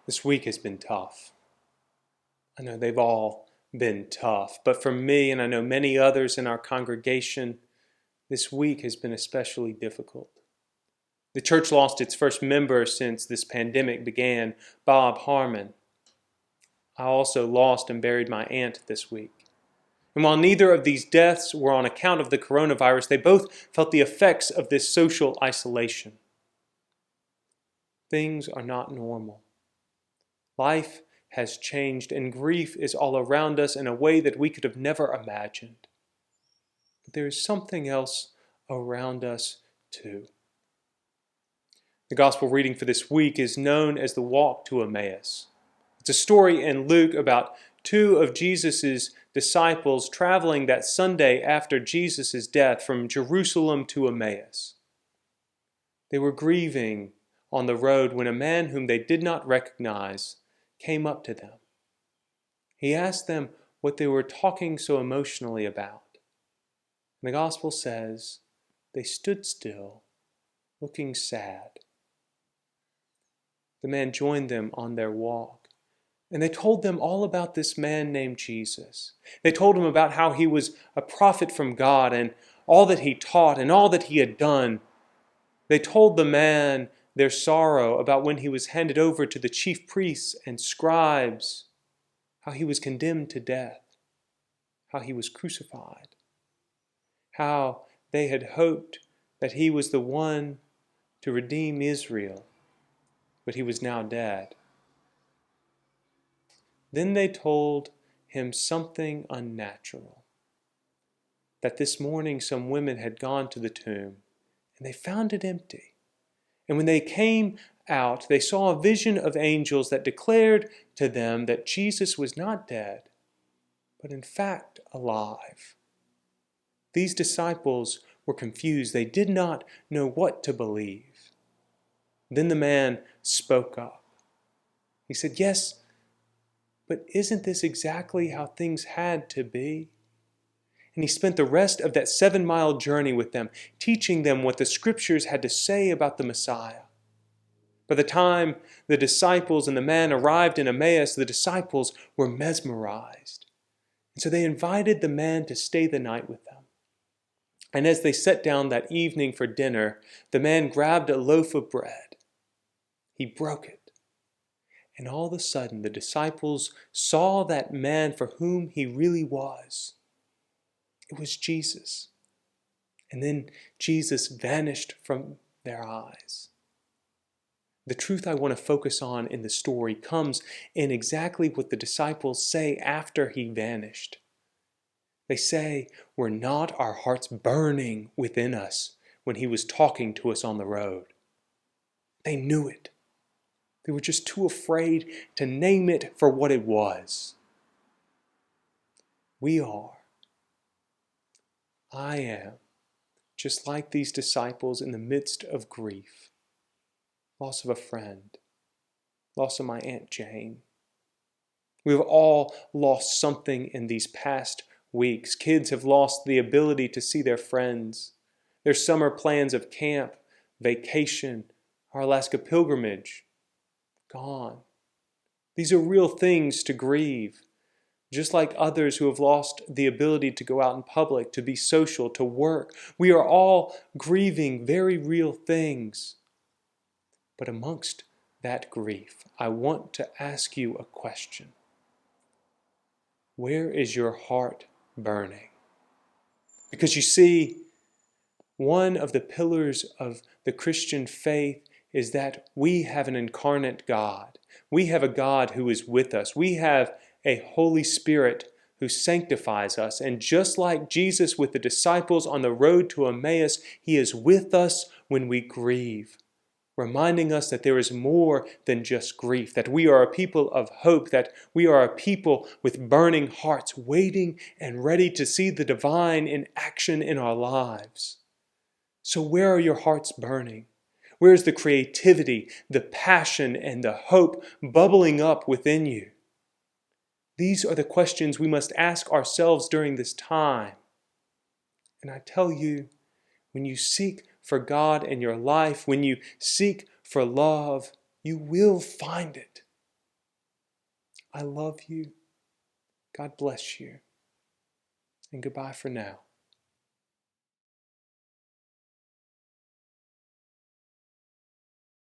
This week has been tough. I know they've all been tough, but for me, and I know many others in our congregation, this week has been especially difficult. The church lost its first member since this pandemic began, Bob Harmon. I also lost and buried my aunt this week. And while neither of these deaths were on account of the coronavirus, they both felt the effects of this social isolation. Things are not normal. Life has changed, and grief is all around us in a way that we could have never imagined. But there is something else around us too. The gospel reading for this week is known as the walk to Emmaus. It's a story in Luke about two of Jesus' disciples traveling that Sunday after Jesus' death from Jerusalem to Emmaus. They were grieving on the road when a man whom they did not recognize came up to them. He asked them what they were talking so emotionally about. And the gospel says they stood still, looking sad. The man joined them on their walk, and they told them all about this man named Jesus. They told him about how he was a prophet from God and all that he taught and all that he had done. They told the man their sorrow about when he was handed over to the chief priests and scribes, how he was condemned to death, how he was crucified, how they had hoped that he was the one to redeem Israel, but he was now dead. Then they told him something unnatural, that this morning some women had gone to the tomb and they found it empty. And when they came out, they saw a vision of angels that declared to them that Jesus was not dead, but in fact alive. These disciples were confused. They did not know what to believe. Then the man spoke up. He said, "Yes, but isn't this exactly how things had to be?" And he spent the rest of that 7-mile journey with them, teaching them what the scriptures had to say about the Messiah. By the time the disciples and the man arrived in Emmaus, the disciples were mesmerized. And so they invited the man to stay the night with them. And as they sat down that evening for dinner, the man grabbed a loaf of bread. He broke it. And all of a sudden, the disciples saw that man for whom he really was. It was Jesus. And then Jesus vanished from their eyes. The truth I want to focus on in the story comes in exactly what the disciples say after he vanished. They say, "Were not our hearts burning within us when he was talking to us on the road?" They knew it. They were just too afraid to name it for what it was. We are. I am just like these disciples in the midst of grief. Loss of a friend. Loss of my Aunt Jane. We've all lost something in these past weeks. Kids have lost the ability to see their friends. Their summer plans of camp, vacation, our Alaska pilgrimage. Gone. These are real things to grieve. Just like others who have lost the ability to go out in public, to be social, to work. We are all grieving very real things. But amongst that grief, I want to ask you a question. Where is your heart burning? Because you see, one of the pillars of the Christian faith is that we have an incarnate God. We have a God who is with us. We have a Holy Spirit who sanctifies us. And just like Jesus with the disciples on the road to Emmaus, he is with us when we grieve, reminding us that there is more than just grief, that we are a people of hope, that we are a people with burning hearts, waiting and ready to see the divine in action in our lives. So where are your hearts burning? Where is the creativity, the passion, and the hope bubbling up within you? These are the questions we must ask ourselves during this time. And I tell you, when you seek for God in your life, when you seek for love, you will find it. I love you. God bless you. And goodbye for now.